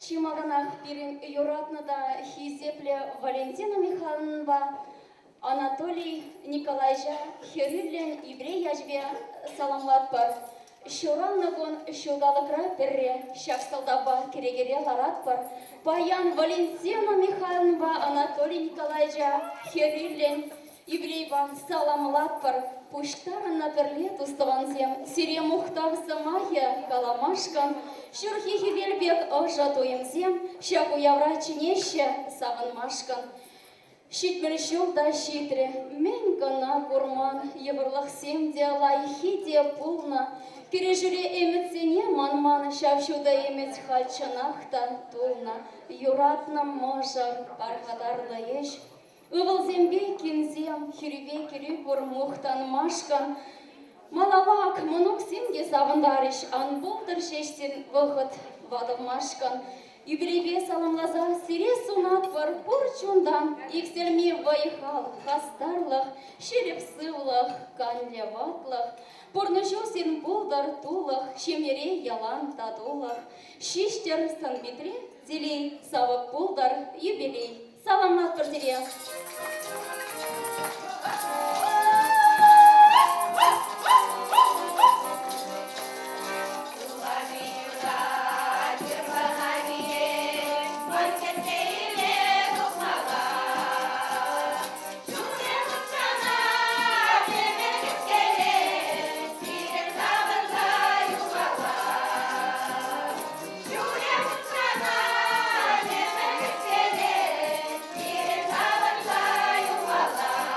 Чимаганах пирин юратнада хизепле Валентина Михайловна, Анатолий Николаевича Херюлен еврей яжбе саламлатпар. Шураннагон шугалыкра перре шаксалдаба керегере ларатпар. Паян Валентина Михайловна, Анатолий Николаевича Херюлен еврейба саламлатпар. Пуштарына перле туставанзем, сире мухтав самахе каламашкан, шурхи хивельбек ожа туемзем, шаку яврачинеще саванмашкан. Шитмер жолда шитре, мен гана курман, еврлахсем де лайхи де пулна, пережуре эмецене манман, шавшуда эмец хачанахта тулна, юратна можар, пархадарлы еш. Ывылзембе кинзем, хюрюбе кюрюбур мухтан машкан. Малавак мұнық сенге савындарыш, ан болдыр шештен вғыт вадылмашкан. Юбилейбе саламлаза сире сунат бар пурчундан, икселме вайхал, хастарлық, шереп сывлық, канлеватлық. Порнышо сен болдар тулық, шемере ялан тадулық. Шиштер санбитре, зелей, савық болдар юбилей. Саламат бірдере. Bye.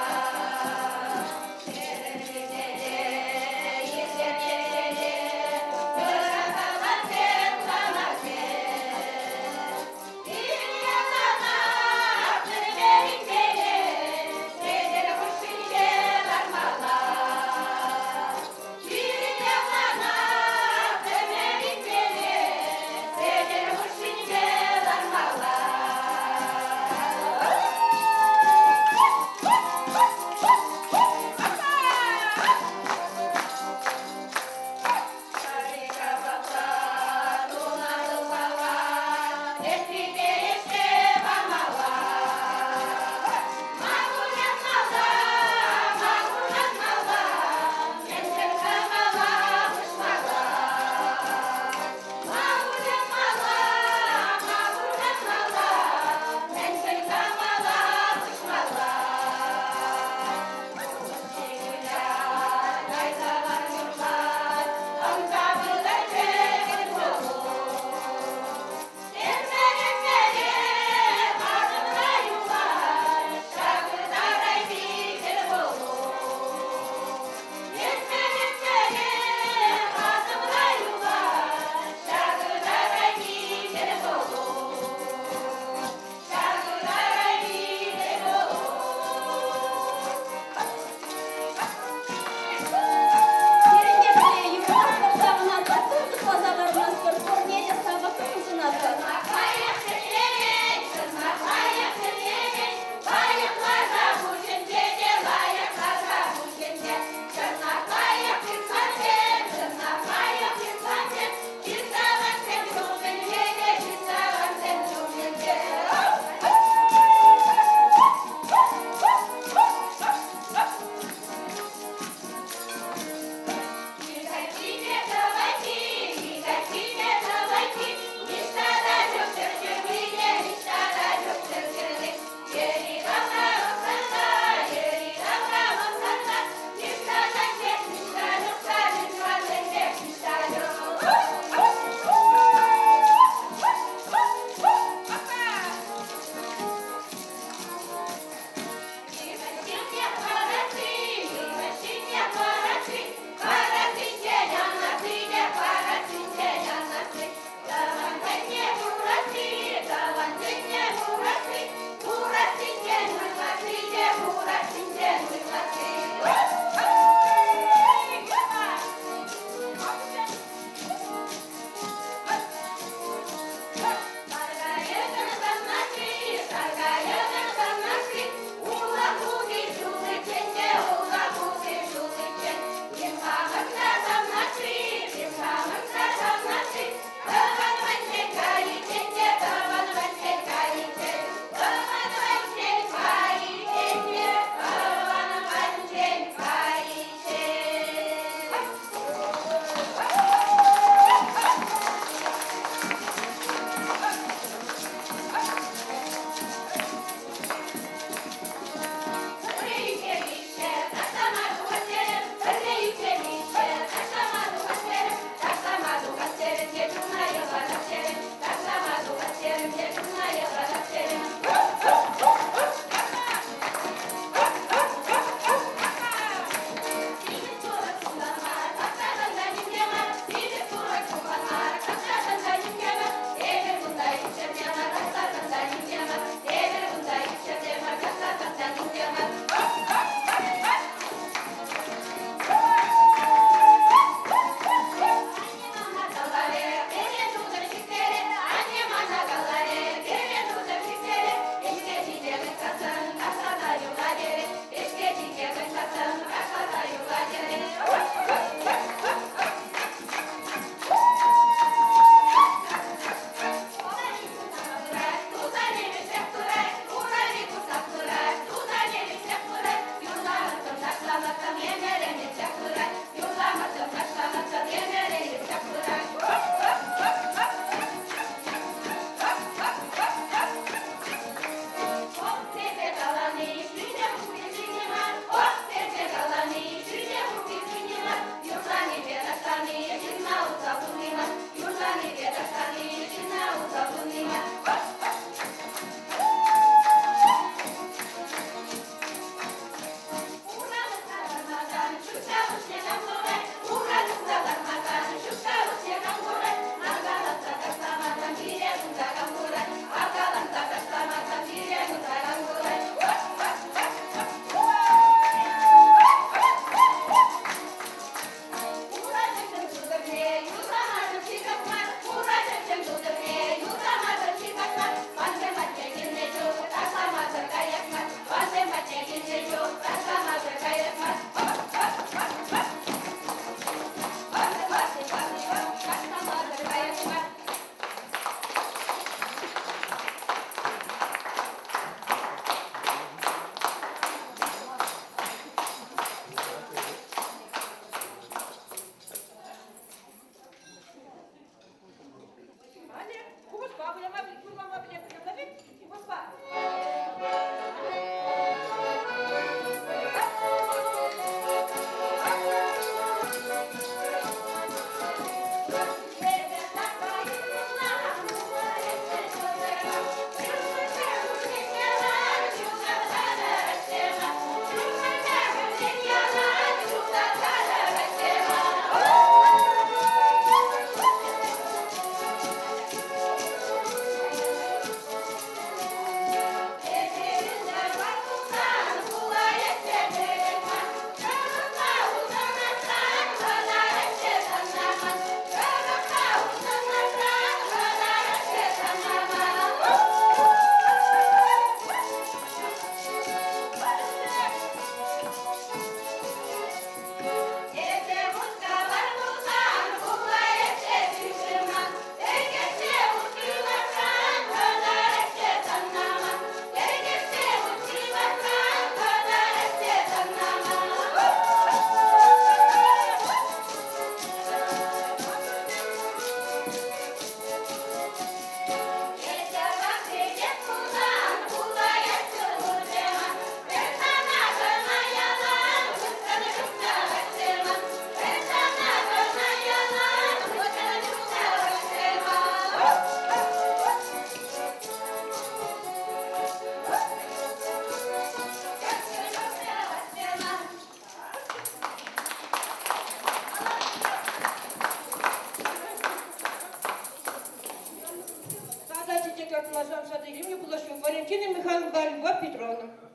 Мироновна.